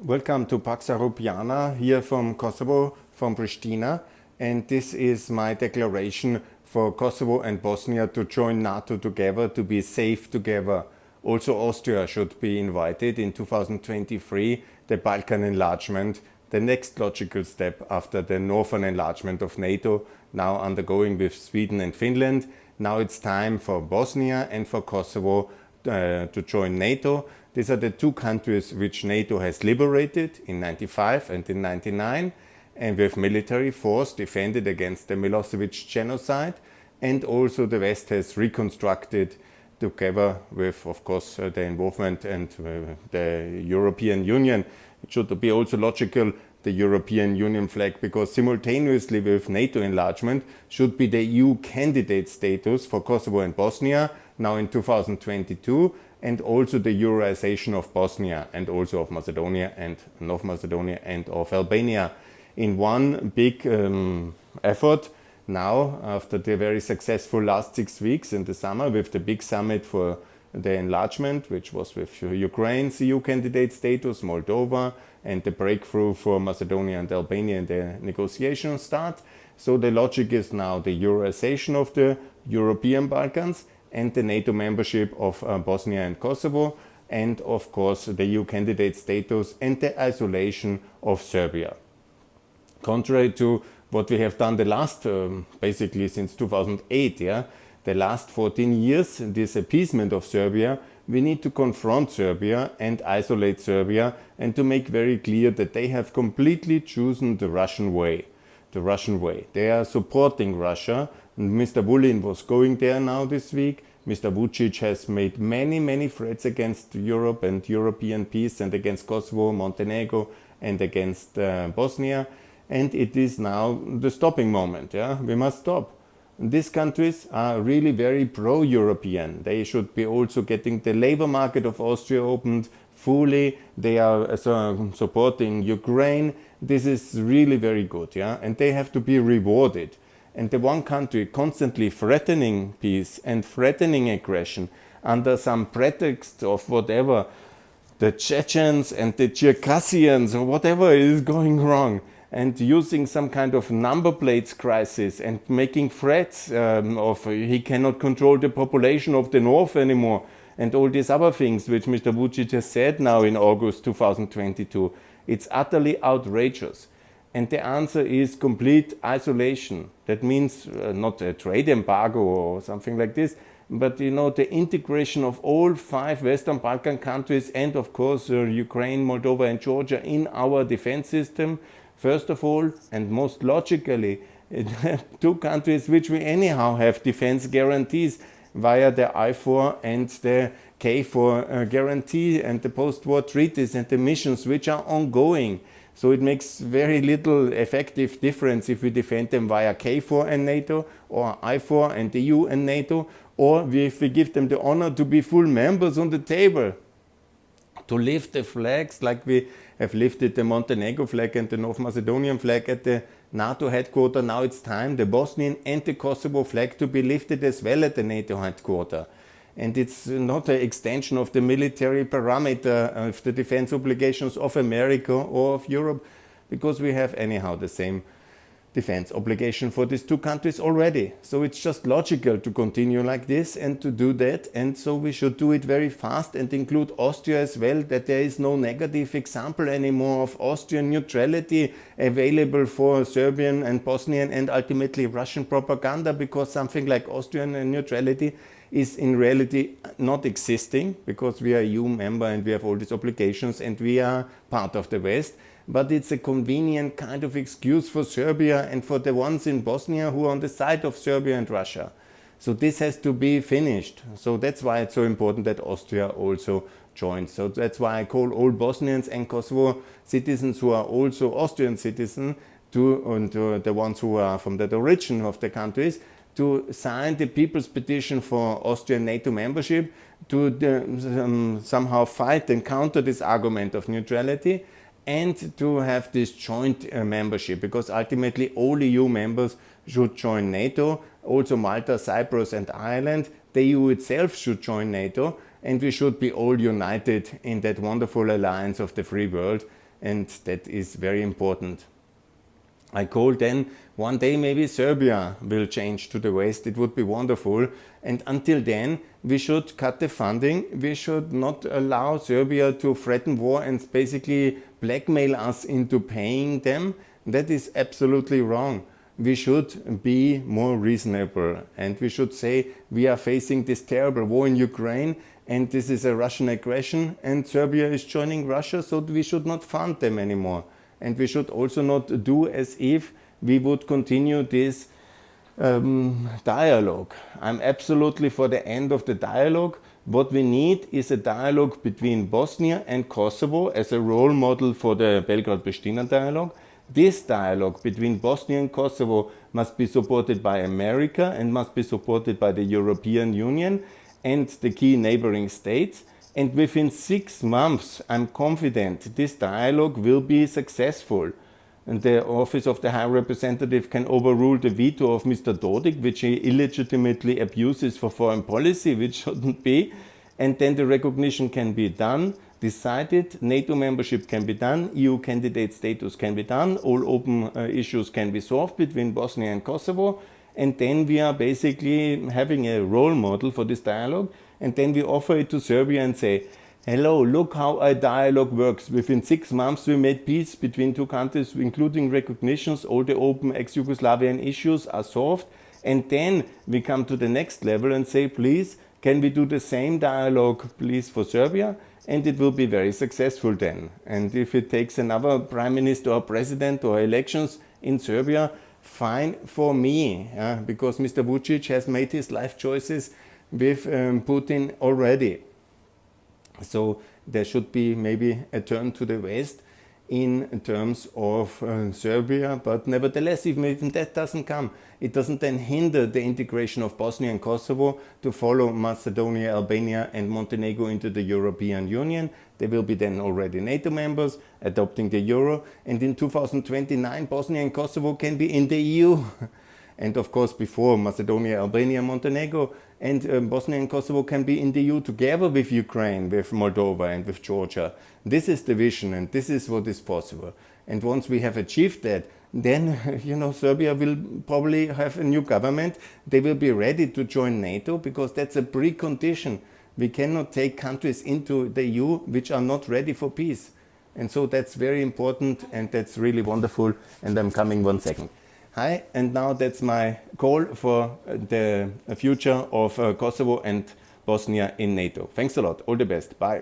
Welcome to Pax Europiana here from Kosovo, from Pristina, and this is my declaration for Kosovo and Bosnia to join NATO together, to be safe together. Also Austria should be invited in 2023, the Balkan enlargement, the next logical step after the northern enlargement of NATO, now undergoing with Sweden and Finland. Now it's time for Bosnia and for Kosovo to join NATO. These are the two countries which NATO has liberated in 95 and in 99, and with military force defended against the Milosevic genocide, and also the West has reconstructed together with, of course, the involvement and the European Union. It should be also logical, the European Union flag, because simultaneously with NATO enlargement should be the EU candidate status for Kosovo and Bosnia, now in 2022, and also the Euroization of Bosnia and also of Macedonia and North Macedonia and of Albania in one big effort. Now, after the very successful last 6 weeks in the summer with the big summit for the enlargement, which was with Ukraine's EU candidate status, Moldova, and the breakthrough for Macedonia and Albania in the negotiations start. So the logic is now the Euroization of the European Balkans and the NATO membership of Bosnia and Kosovo, and of course the EU candidate status and the isolation of Serbia. Contrary to what we have done the last, basically since 2008, the last 14 years, this appeasement of Serbia, we need to confront Serbia and isolate Serbia and to make very clear that they have completely chosen the Russian way. The Russian way. They are supporting Russia. Mr. Vulin was going there now this week. Mr. Vucic has made many threats against Europe and European peace and against Kosovo, Montenegro and against Bosnia. And it is now the stopping moment. We must stop. These countries are really very pro-European. They should be also getting the labor market of Austria opened fully. They are supporting Ukraine. This is really very good, and they have to be rewarded. And the one country constantly threatening peace and threatening aggression under some pretext of whatever, the Chechens and the Circassians or whatever is going wrong, and using some kind of number plates crisis and making threats of he cannot control the population of the north anymore, and all these other things which Mr. Vucic has said now in August 2022. It's utterly outrageous. And the answer is complete isolation. That means not a trade embargo or something like this, but the integration of all 5 Western Balkan countries and of course Ukraine, Moldova and Georgia in our defense system. First of all, and most logically, 2 countries which we anyhow have defense guarantees via the I4 and the K4 guarantee and the post-war treaties and the missions which are ongoing. So it makes very little effective difference if we defend them via K4 and NATO or I4 and the EU and NATO, or if we give them the honor to be full members on the table, to lift the flags like we have lifted the Montenegro flag and the North Macedonian flag at the NATO headquarters. Now it's time the Bosnian and the Kosovo flag to be lifted as well at the NATO headquarters. And it's not an extension of the military parameter of the defense obligations of America or of Europe, because we have anyhow the same defense obligation for these 2 countries already. So it's just logical to continue like this and to do that. And so we should do it very fast and include Austria as well, that there is no negative example anymore of Austrian neutrality available for Serbian and Bosnian and ultimately Russian propaganda, because something like Austrian neutrality is in reality not existing, because we are EU member and we have all these obligations and we are part of the West. But it's a convenient kind of excuse for Serbia and for the ones in Bosnia who are on the side of Serbia and Russia. So this has to be finished. So that's why it's so important that Austria also joins. So that's why I call all Bosnians and Kosovo citizens who are also Austrian citizens and the ones who are from the origin of the countries to sign the People's Petition for Austrian NATO membership, to somehow fight and counter this argument of neutrality, and to have this joint membership, because ultimately all EU members should join NATO, also Malta, Cyprus and Ireland. The EU itself should join NATO, and we should be all united in that wonderful alliance of the free world, and that is very important. I call then one day maybe Serbia will change to the West. It would be wonderful. And until then, we should cut the funding. We should not allow Serbia to threaten war and basically blackmail us into paying them. That is absolutely wrong. We should be more reasonable, and we should say we are facing this terrible war in Ukraine and this is a Russian aggression and Serbia is joining Russia, so we should not fund them anymore. And we should also not do as if we would continue this dialogue. I'm absolutely for the end of the dialogue. What we need is a dialogue between Bosnia and Kosovo as a role model for the Belgrade-Pristina dialogue. This dialogue between Bosnia and Kosovo must be supported by America and must be supported by the European Union and the key neighboring states. And within 6 months, I'm confident this dialogue will be successful. And the Office of the High Representative can overrule the veto of Mr. Dodik, which he illegitimately abuses for foreign policy, which shouldn't be. And then the recognition can be done, decided, NATO membership can be done, EU candidate status can be done, all open issues can be solved between Bosnia and Kosovo. And then we are basically having a role model for this dialogue. And then we offer it to Serbia and say, hello, look how a dialogue works. Within 6 months we made peace between two countries, including recognitions, all the open ex-Yugoslavian issues are solved. And then we come to the next level and say, please, can we do the same dialogue, please, for Serbia? And it will be very successful then. And if it takes another prime minister or president or elections in Serbia, fine for me, because Mr. Vucic has made his life choices with Putin already. So there should be maybe a turn to the West in terms of Serbia, but nevertheless, even that doesn't come, it doesn't then hinder the integration of Bosnia and Kosovo to follow Macedonia, Albania and Montenegro into the European Union. They will be then already NATO members, adopting the euro, and in 2029 Bosnia and Kosovo can be in the EU. And of course before Macedonia, Albania, Montenegro and Bosnia and Kosovo can be in the EU together with Ukraine, with Moldova and with Georgia. This is the vision and this is what is possible. And once we have achieved that, then Serbia will probably have a new government. They will be ready to join NATO because that's a precondition. We cannot take countries into the EU which are not ready for peace. And so that's very important and that's really wonderful. And I'm coming 1 second. Hi, and now that's my call for the future of Kosovo and Bosnia in NATO. Thanks a lot. All the best. Bye.